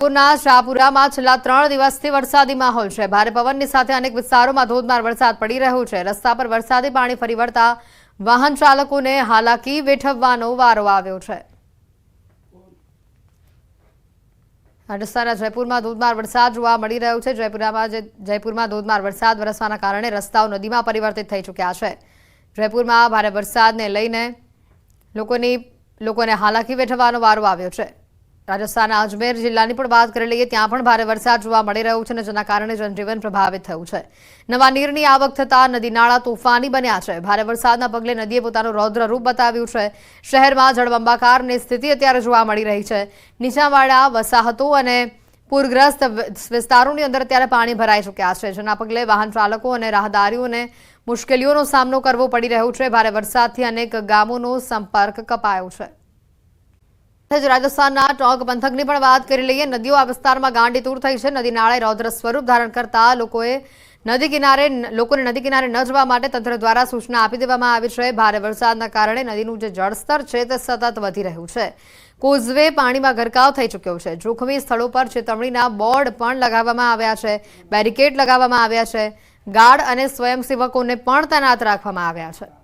પૂરના શાહપુરામાં છેલ્લા 3 દિવસથી વરસાદી માહોલ છે। ભારે પવનની સાથે અનેક વિસ્તારોમાં ધોધમાર વરસાદ પડી રહ્યો છે। રસ્તા પર વરસાદી પાણી ફરી વળતા વાહન ચાલકોને હાલાકી વેઠવવાનો વારો આવ્યો છે। રાજસ્થાનના જયપુરમાં ધોધમાર વરસાદ જોવા મળી રહ્યો છે। જયપુરમાં ધોધમાર વરસાદ વરસવાના કારણે રસ્તાઓ નદીમાં પરિવર્તિત થઈ ચૂક્યા છે। જયપુરમાં ભારે વરસાદને લઈને લોકોને હાલાકી વેઠવવાનો વારો આવ્યો છે। રાજસ્થાનના અજમેર જિલ્લાની પણ વાત કરી લઈએ, ત્યાં પણ ભારે વરસાદ જોવા મળી રહ્યો છે અને જેના કારણે જનજીવન પ્રભાવિત થયું છે। નવા નીરની આવક થતાં નદી નાળા તોફાની બન્યા છે। ભારે વરસાદના પગલે નદીએ પોતાનું રૌદ્ર રૂપ બતાવ્યું છે। શહેરમાં જળબંબાકારની સ્થિતિ અત્યારે જોવા મળી રહી છે। નીચાણવાળા વસાહતો અને પૂરગ્રસ્ત વિસ્તારોની અંદર અત્યારે પાણી ભરાઈ ચૂક્યા છે, જેના પગલે વાહન ચાલકો અને રાહદારીઓને મુશ્કેલીઓનો સામનો કરવો પડી રહ્યો છે। ભારે વરસાદથી અનેક ગામોનો સંપર્ક કપાયો છે। રાજસ્થાનના ટોંક પંથકની પણ વાત કરી લઈએ, નદીઓ આ વિસ્તારમાં ગાંડીતૂર થઈ છે। નદી નાળાએ રૌદ્ર સ્વરૂપ ધારણ કરતા લોકોને નદી કિનારે ન જવા માટે તંત્ર દ્વારા સૂચના આપી દેવામાં આવી છે। ભારે વરસાદના કારણે નદીનું જે જળસ્તર છે તે સતત વધી રહ્યું છે। કોઝવે પાણીમાં ગરકાવ થઈ ચૂક્યો છે। જોખમી સ્થળો પર ચેતવણીના બોર્ડ પણ લગાવવામાં આવ્યા છે, બેરિકેડ લગાવવામાં આવ્યા છે, ગાર્ડ અને સ્વયંસેવકોને પણ તૈનાત રાખવામાં આવ્યા છે।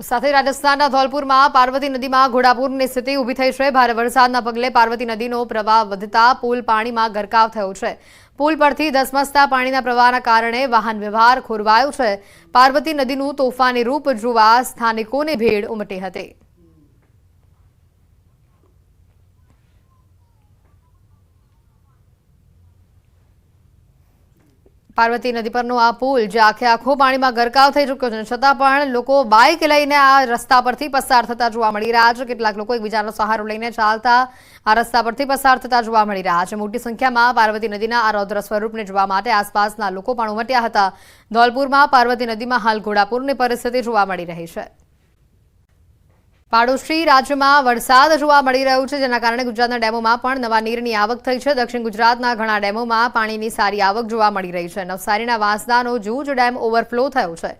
સાથે રાજસ્થાનના ધौलपुરમાં પાર્વતી નદીમાં ઘોડાપૂરની સ્થિતિ ઊભી થઈ છે। ભારે વરસાદના પગલે પાર્વતી નદીનો પ્રવાહ વધતા પુલ પાણીમાં ગરકાવ થયો છે। પુલ પરથી ધસમસતા પાણીના પ્રવાહના કારણે વાહન વ્યવહાર ખોરવાયો છે। પાર્વતી નદીનું તોફાની રૂપ જોવા સ્થાનિકોની ભીડ ઉમટી હતી। પાર્વતી નદી પરનો આ પુલ જે આખો પાણીમાં ગરકાવ થઈ ચૂક્યો છે, છતાં પણ લોકો બાઇક લઈને આ રસ્તા પરથી પસાર થતા જોવા મળી રહ્યા છે। કેટલાક લોકો એકબીજાનો સહારો લઈને ચાલતા આ રસ્તા પરથી પસાર થતા જોવા મળી રહ્યા છે। મોટી સંખ્યામાં પાર્વતી નદીના આ રૌદ્ર સ્વરૂપને જોવા માટે આસપાસના લોકો પણ ઉમટ્યા હતા। ધौलपुરમાં પાર્વતી નદીમાં હાલ ઘોડાપૂરની પરિસ્થિતિ જોવા મળી રહી છે। પાડોશી રાજ્યમાં વરસાદ જોવા મળી રહ્યો છે, જેના કારણે ગુજરાતના ડેમોમાં પણ નવા નીરની આવક થઈ છે। દક્ષિણ ગુજરાતના ઘણા ડેમોમાં પાણીની સારી આવક જોવા મળી રહી છે। નવસારીના વાંસદાનો જૂજ ડેમ ઓવરફ્લો થયો છે।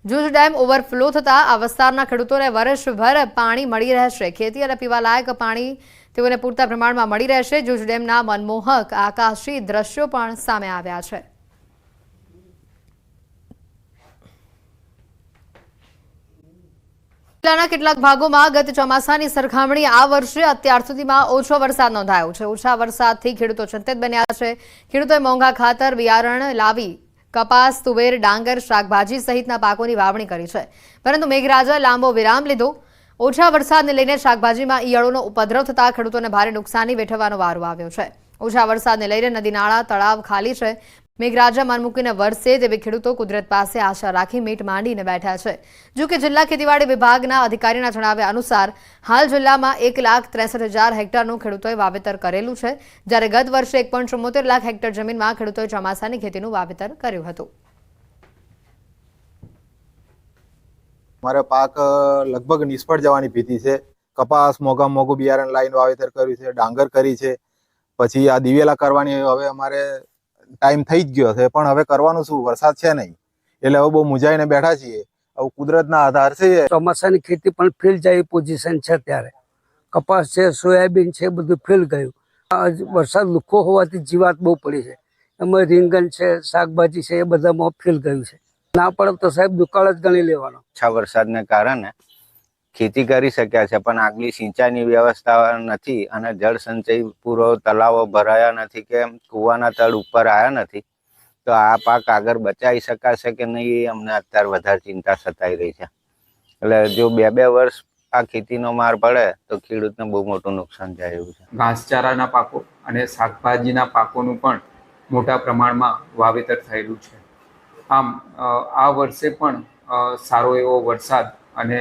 જૂજ ડેમ ઓવરફ્લો થતાં આ વિસ્તારના ખેડૂતોને વર્ષભર પાણી મળી રહેશે। ખેતી અને પીવાલાયક પાણી તેઓને પૂરતા પ્રમાણમાં મળી રહેશે। જૂજ ડેમના મનમોહક આકાશી દ્રશ્યો પણ સામે આવ્યા છે। જિલ્લાના કેટલાક ભાગોમાં ગત ચોમાસાની સરખામણી આ વર્ષે અત્યાર સુધીમાં ઓછો વરસાદ નોંધાયો છે। ઓછા વરસાદથી ખેડૂતો ચિંતિત બન્યા છે। ખેડૂતોએ મોંઘા ખાતર બિયારણ લાવી કપાસ, તુવેર, ડાંગર, શાકભાજી સહિતના પાકોની વાવણી કરી છે, પરંતુ મેઘરાજાએ લાંબો વિરામ લીધો। ઓછા વરસાદને લઈને શાકભાજીમાં ઈયળોનો ઉપદ્રવ થતા ખેડૂતોને ભારે નુકસાની વેઠવવાનો વારો આવ્યો છે। ઓછા વરસાદને લઈને નદી નાળા તળાવ ખાલી છે। મેઘરાજા મન મૂકીને વરસે તેવી ખેડૂતો કુદરત પાસે આશા રાખી મીટ માંડીને બેઠા છે। જો કે જિલ્લા ખેતીવાડી વિભાગના અધિકારીના જણાવ્યા અનુસાર હાલ જિલ્લામાં 1,63,000 હેક્ટરનું ખેડૂતોએ વાવેતર કરેલું છે, જ્યારે ગત વર્ષે 1.74 લાખ હેક્ટર જમીનમાં ખેડૂતોએ ચોમાસાની ખેતીનું વાવેતર કર્યું હતું। અમારે પાક લગભગ નિષ્ફળ જવાની ભીતિ છે। કપાસ મોંઘું બિયારણ લાઈન વાવેતર કર્યું છે, ડાંગર કરી છે, પછી આ દિવેલા કરવાની હવે અમારે ટાઈમ થઈ જ ગયો છે, પણ હવે કરવાનું શું, વરસાદ છે નહીં, એટલે હવે બહુ મૂંઝાઈને બેઠા છીએ। હવે કુદરતના આધાર છે। ચોમાસાની ખેતી પણ ફેલ જાય પોઝિશન છે। ત્યારે કપાસ છે, સોયાબીન છે, બધું ફેલ ગયું। વરસાદ લુખ્ખો હોવાથી જીવાત બહુ પડી છે। એમાં રીંગણ છે, શાકભાજી છે, એ બધામાં ફેલ ગયું છે। ના પડે તો સાહેબ દુકાળ જ ગણી લેવાનો। ઓછા વરસાદને કારણે ખેતી કરી શક્યા છે, પણ આગલી સિંચાઈની વ્યવસ્થા નથી અને જળ સંચય પૂરો તળાવો ભરાયા નથી કે કૂવાના તળ ઉપર આવ્યા નથી, તો આ પાક આગળ બચાવી શકાશે કે નહીં, અમને અત્યારે વધારે ચિંતા સતાઈ રહી છે। એટલે જો 2-2 વર્ષ આ ખેતીનો માર પડે તો ખેડૂતને બહુ મોટું નુકસાન જાય એવું છે। ઘાસચારાના પાકો અને શાકભાજીના પાકોનું પણ મોટા પ્રમાણમાં વાવેતર થયેલું છે। આમ આ વર્ષે પણ સારો એવો વરસાદ અને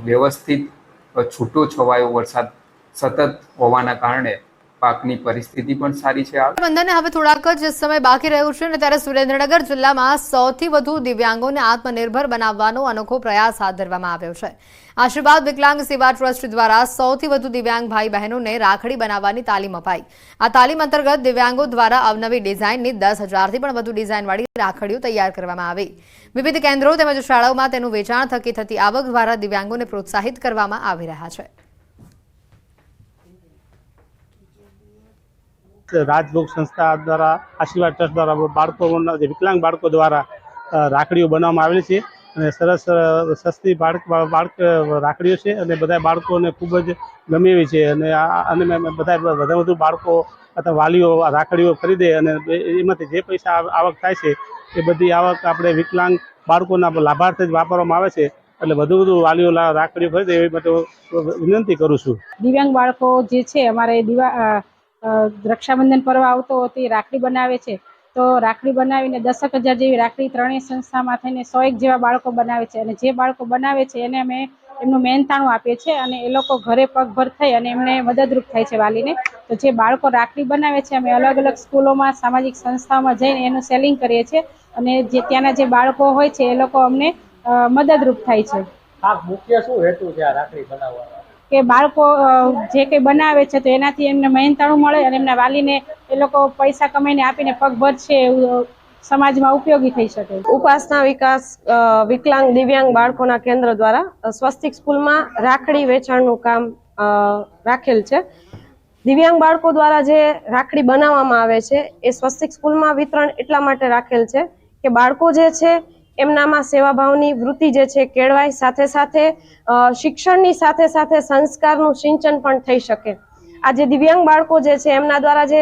વ્યવસ્થિત છૂટો છવાયો વરસાદ સતત હોવાના કારણે પાકની પરિસ્થિતિ પણ સારી છે. બંધને હવે થોડાક જ સમય બાકી રહ્યું છે અને ત્યારે સુરેન્દ્રનગર જિલ્લામાં સૌથી વધુ દિવ્યાંગોને આત્મનિર્ભર બનાવવાનો અનોખો પ્રયાસ હાથ ધરવામાં આવ્યો છે. આશીર્વાદ વિકલાંગ સેવા ટ્રસ્ટ દ્વારા સૌથી વધુ દિવ્યાંગ ભાઈ બહેનોને રાખડી બનાવવાની તાલીમ અપાઈ. આ તાલીમ અંતર્ગત દિવ્યાંગો દ્વારા અવનવી ડિઝાઇનની 10,000થી પણ વધુ ડિઝાઇનવાળી રાખડીઓ તૈયાર કરવામાં આવી. વિવિધ કેન્દ્રો તેમજ શાળાઓમાં તેનું વેચાણ થકી થતી આવક દ્વારા દિવ્યાંગોને પ્રોત્સાહિત કરવામાં આવી રહ્યા છે. રાજભોગ સંસ્થા દ્વારા આશીર્વાદ ટ્રસ્ટ દ્વારા બાળકોના જે વિકલાંગ બાળકો દ્વારા રાખડીઓ બનાવવામાં આવેલી છે અને સરસ સસ્તી બાળક રાખડીઓ છે અને બધા બાળકોને ખૂબ જ ગમે એવી છે અને બધા વધુ બાળકો અથવા વાલીઓ રાખડીઓ ખરીદે અને એમાંથી જે પૈસા આવક થાય છે એ બધી આવક આપણે વિકલાંગ બાળકોના લાભાર્થે જ વાપરવામાં આવે છે. એટલે વધુ વાલીઓ રાખડીઓ ખરીદે એવી માટે વિનંતી કરું છું. દિવ્યાંગ બાળકો જે છે અમારે રક્ષાબંધન પર્વ આવતો તે રાખડી બનાવે છે, તો રાખડી બનાવીને 10,000 જેવી રાખડી ત્રણેય સંસ્થામાં થઈને 101 જેવા બાળકો બનાવે છે અને જે બાળકો બનાવે છે એને અમે એમનું મહેનતાણું આપીએ છીએ અને એ લોકો ઘરે પગભર થઈ અને એમને મદદરૂપ થાય છે વાલીને. તો જે બાળકો રાખડી બનાવે છે અમે અલગ અલગ સ્કૂલોમાં સામાજિક સંસ્થાઓમાં જઈને એનું સેલિંગ કરીએ છીએ અને જે ત્યાંના જે બાળકો હોય છે એ લોકો અમને મદદરૂપ થાય છે. મુખ્ય શું હેતુ છે આ રાખડી બનાવવાનો? કે બાળકો જે કંઈ બનાવે છે તો એનાથી એમને મહેનતાણું મળે અને એમના વાલીને એ લોકો પૈસા કમાઈને આપીને પગભર છે એવું સમાજમાં ઉપયોગી થઈ શકે. ઉપાસના વિકાસ વિકલાંગ દિવ્યાંગ બાળકોના કેન્દ્ર દ્વારા સ્વસ્તિક સ્કૂલમાં રાખડી વેચાણનું કામ રાખેલ છે. દિવ્યાંગ બાળકો દ્વારા જે રાખડી બનાવવામાં આવે છે એ સ્વસ્તિક સ્કૂલમાં વિતરણ એટલા માટે રાખેલ છે કે બાળકો જે છે એમનામાં સેવાભાવની વૃત્તિ જે છે કેળવાય, સાથે સાથે શિક્ષણની સાથે સાથે સંસ્કારનું સિંચન પણ થઈ શકે. આ જે દિવ્યાંગ બાળકો જે છે એમના દ્વારા જે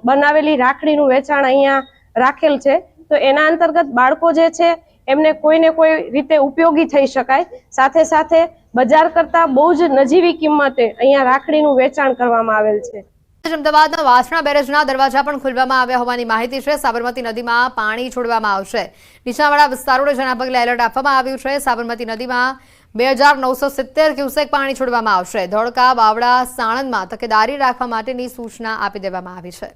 બનાવેલી રાખડીનું વેચાણ અહીંયા રાખેલ છે તો એના અંતર્ગત બાળકો જે છે એમને કોઈને કોઈ રીતે ઉપયોગી થઈ શકાય, સાથે સાથે બજાર કરતા બહુ જ નજીવી કિંમતે અહીંયા રાખડીનું વેચાણ કરવામાં આવેલ છે. અમદાવાદના વાસણા બેરેજના દરવાજા પણ ખોલવામાં આવ્યા હોવાની માહિતી છે. સાબરમતી નદીમાં પાણી છોડવામાં આવશે. નીચાણવાળા વિસ્તારોને જેના પગલે એલર્ટ આપવામાં આવ્યું છે. સાબરમતી નદીમાં 2,970 ક્યુસેક પાણી છોડવામાં આવશે. ધોળકા, બાવળા, સાણંદમાં તકેદારી રાખવા માટેની સૂચના આપી દેવામાં આવી છે.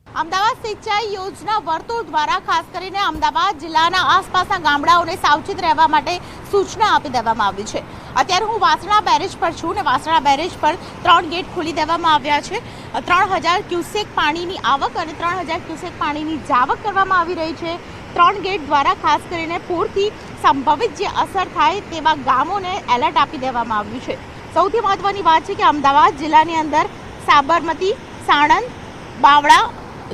અમદાવાદ સિંચાઈ યોજના વર્તુળ દ્વારા ખાસ કરીને અમદાવાદ જિલ્લાના આસપાસના ગામડાઓને સાવચેત રહેવા માટે સૂચના આપી દેવામાં આવી છે. અત્યારે હું વાસણા બેરેજ પર છું અને વાસણા બેરેજ પર 3 ગેટ ખોલી દેવામાં આવ્યા છે. 3,000 ક્યુસેક પાણીની આવક અને 3,000 ક્યુસેક પાણીની જાવક કરવામાં આવી રહી છે. 3 ગેટ દ્વારા ખાસ કરીને પૂરથી સંભવિત જે અસર થાય તેવા ગામોને એલર્ટ આપી દેવામાં આવ્યું છે. સૌથી મહત્વની વાત છે કે અમદાવાદ જિલ્લાની અંદર સાબરમતી, સાણંદ, બાવળા,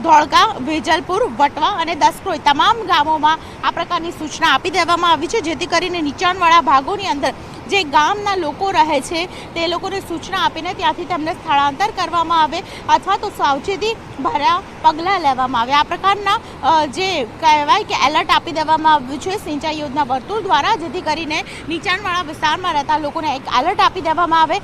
ધોળકા, વેજલપુર, વટવા અને દસક્રોઈ તમામ ગામોમાં આ પ્રકારની સૂચના આપી દેવામાં આવી છે, જેથી કરીને નીચાણવાળા ભાગોની અંદર જે ગામના લોકો રહે છે તે લોકોને સૂચના આપીને ત્યાંથી તેમને સ્થળાંતર કરવામાં આવે અથવા તો સાવચેતી ભર્યા પગલાં લેવામાં આવે. આ પ્રકારના જે કહેવાય કે એલર્ટ આપી દેવામાં આવ્યું છે સિંચાઈ યોજના વર્તુળ દ્વારા, જેથી કરીને નીચાણવાળા વિસ્તારમાં રહેતા લોકોને એક એલર્ટ આપી દેવામાં આવે.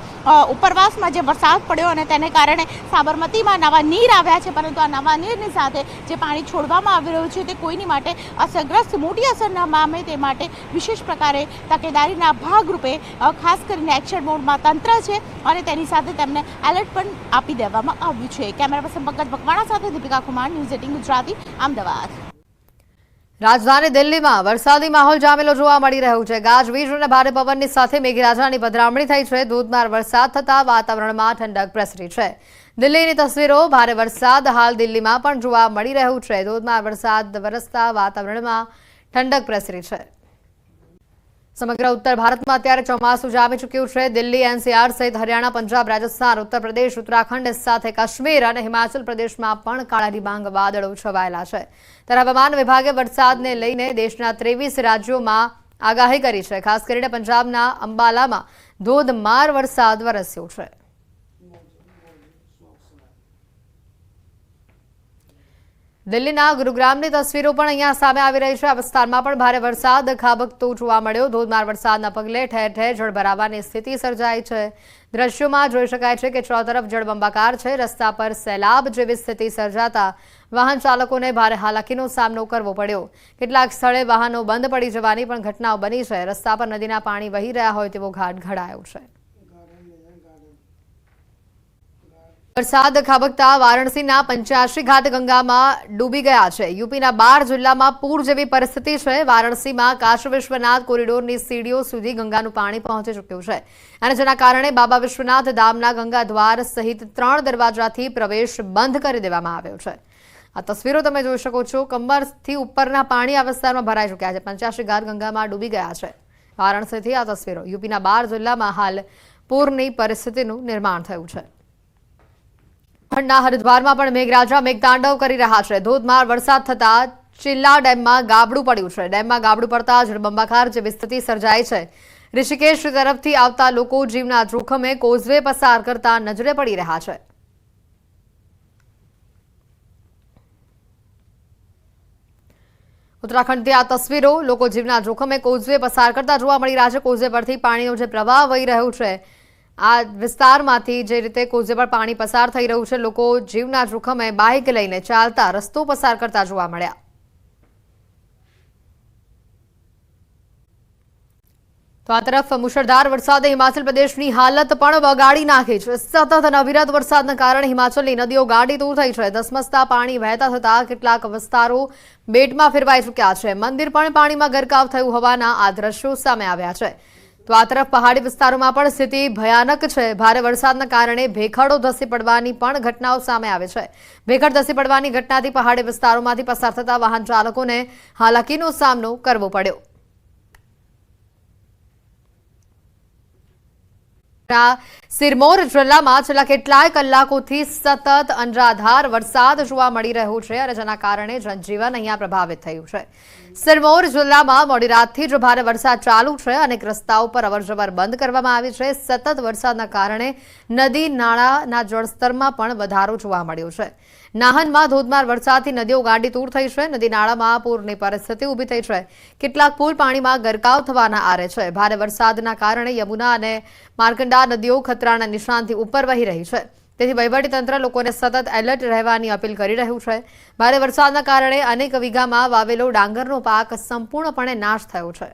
ઉપરવાસમાં જે વરસાદ પડ્યો અને તેને કારણે સાબરમતીમાં નવા નીર આવ્યા છે, પરંતુ આ નવા નીરની સાથે જે પાણી છોડવામાં આવી રહ્યું છે તે કોઈની માટે અસરગ્રસ્ત મોટી અસર ન પામે તે માટે વિશેષ પ્રકારે તકેદારીના ભાગરૂપે ખાસ કરીને એક્શન મોડમાં તંત્ર છે અને તેની સાથે તેમને એલર્ટ પણ આપી દેવામાં આવ્યું છે. કેમેરા પર્સન પંકજ બકવાણા સાથે દીપિકા કુમાર, ન્યૂઝ 18 ગુજરાતી, અમદાવાદ. રાજધાની દિલ્હીમાં વરસાદી માહોલ જામેલો જોવા મળી રહ્યો છે. ગાજવીજ અને ભારે પવનની સાથે મેઘરાજાની પધરામણી થઈ છે. ધોધમાર વરસાદ થતા વાતાવરણમાં ઠંડક પ્રસરી છે. દિલ્હીની તસવીરો. ભારે વરસાદ હાલ દિલ્હીમાં પણ જોવા મળી રહ્યું છે. ધોધમાર વરસાદ વરસતા વાતાવરણમાં ઠંડક પ્રસરી છે. સમગ્ર ઉત્તર ભારતમાં અત્યારે ચોમાસું જામી ચૂક્યું છે. દિલ્હી, એનસીઆર સહિત હરિયાણા, પંજાબ, રાજસ્થાન, ઉત્તર પ્રદેશ, ઉત્તરાખંડ સાથે કાશ્મીર અને હિમાચલ પ્રદેશમાં પણ કાળા ડિબાંગ વાદળો છવાયેલા છે. ત્યારે હવામાન વિભાગે વરસાદને લઈને દેશના 23 રાજ્યોમાં આગાહી કરી છે. ખાસ કરીને પંજાબના અંબાલામાં ધોધમાર વરસાદ વરસ્યો છે. દિલ્હીના ગુરુગ્રામની તસવીરો પણ અહીંયા સામે આવી રહી છે. આ વિસ્તારમાં પણ ભારે વરસાદ ખાબકતો જોવા મળ્યો. ધોધમાર વરસાદના પગલે ઠેર ઠેર જળભરાવાની સ્થિતિ સર્જાઈ છે. દ્રશ્યોમાં જોઈ શકાય છે કે ચોતરફ જળબંબાકાર છે. રસ્તા પર સૈલાબ જેવી સ્થિતિ સર્જાતા વાહન ચાલકોને ભારે હાલાકીનો સામનો કરવો પડ્યો. કેટલાક સ્થળે વાહનો બંધ પડી જવાની પણ ઘટનાઓ બની છે. રસ્તા પર નદીના પાણી વહી રહ્યા હોય તેવો ઘાટ ઘડાયો છે. વરસાદ ખાબકતા વારાણસીના 85 ઘાટ ગંગામાં ડૂબી ગયા છે. યુપીના 12 જિલ્લામાં પૂર જેવી પરિસ્થિતિ છે. વારાણસીમાં કાશી વિશ્વનાથ કોરિડોરની સીડીઓ સુધી ગંગાનું પાણી પહોંચી ચૂક્યું છે અને જેના કારણે બાબા વિશ્વનાથ ધામના ગંગા દ્વાર સહિત 3 દરવાજાથી પ્રવેશ બંધ કરી દેવામાં આવ્યો છે. આ તસવીરો તમે જોઈ શકો છો. કમરથી ઉપરના પાણી આ વિસ્તારમાં ભરાઈ ચૂક્યા છે. 85 ઘાટ ગંગામાં ડૂબી ગયા છે. વારાણસીથી આ તસવીરો. યુપીના 12 જિલ્લામાં હાલ પૂરની પરિસ્થિતિનું નિર્માણ થયું છે. ખંડના હરિદ્વારમાં પણ મેઘરાજા મેઘતાંડવ કરી રહ્યા છે. ધોધમાર વરસાદ થતા ચિલ્લા ડેમમાં ગાબડું પડ્યું છે. ડેમમાં ગાબડું પડતા જળબંબાકાર જેવી સ્થિતિ સર્જાઈ છે. ઋષિકેશ તરફથી આવતા લોકો જીવના જોખમે કોઝવે પસાર કરતા નજરે પડી રહ્યા છે. ઉત્તરાખંડથી આ તસવીરો. લોકો જીવના જોખમે કોઝવે પસાર કરતા જોવા મળી રહ્યા છે. કોઝવે પરથી પાણીનો જે પ્રવાહ વહી રહ્યો છે, આ વિસ્તારમાંથી જે રીતે કોઝવે પર પાણી પસાર થઈ રહ્યું છે, લોકો જીવના જોખમે બાઇક લઈને ચાલતા રસ્તો પસાર કરતા જોવા મળ્યા. તો આ તરફ મુશળધાર વરસાદે હિમાચલ પ્રદેશની હાલત પણ બગાડી નાખી છે. સતત અને અવિરત વરસાદના કારણે હિમાચલની નદીઓ ગાંડીતૂર થઈ છે. ધસમસતા પાણી વહેતા થતા કેટલાક વિસ્તારો બેટમાં ફેરવાઈ ચૂક્યા છે. મંદિર પણ પાણીમાં ગરકાવ થયું હોવાના આ દ્રશ્યો સામે આવ્યા છે. તો આ તરફ પહાડી વિસ્તારોમાં પણ સ્થિતિ ભયાનક છે. ભારે વરસાદના કારણે ભેખડો ધસી પડવાની પણ ઘટનાઓ સામે આવે છે. ભેખડ ધસી પડવાની ઘટનાથી પહાડી વિસ્તારોમાંથી પસાર થતા વાહન ચાલકોને હાલાકીનો સામનો કરવો પડ્યો. સિરમૌર જિલ્લામાં છેલ્લા કેટલાય કલાકોથી સતત અનરાધાર વરસાદ જોવા મળી રહ્યો છે અને જેના કારણે જનજીવન અહીંયા પ્રભાવિત થયું છે. સિરમૌર જિલ્લામાં મોડી રાતથી જ ભારે વરસાદ ચાલુ છે. અનેક રસ્તાઓ પર અવરજવર બંધ કરવામાં આવી છે. સતત વરસાદના કારણે નદી નાળાના જળસ્તરમાં પણ વધારો જોવા મળ્યો છે. નાહનમાં ધોધમાર વરસાદથી નદીઓ ગાંડીતૂર થઈ છે. નદી નાળામાં પૂરની પરિસ્થિતિ ઊભી થઈ છે. કેટલાક પુલ પાણીમાં ગરકાવ થવાના આરે છે. ભારે વરસાદના કારણે યમુના અને માર્કંડા નદીઓ ખતરાના નિશાનથી ઉપર વહી રહી છે. તેથી વહીવટીતંત્ર લોકોને સતત એલર્ટ રહેવાની અપીલ કરી રહ્યું છે. ભારે વરસાદના કારણે અનેક વીઘામાં વાવેલો ડાંગરનો પાક સંપૂર્ણપણે નાશ થયો છે.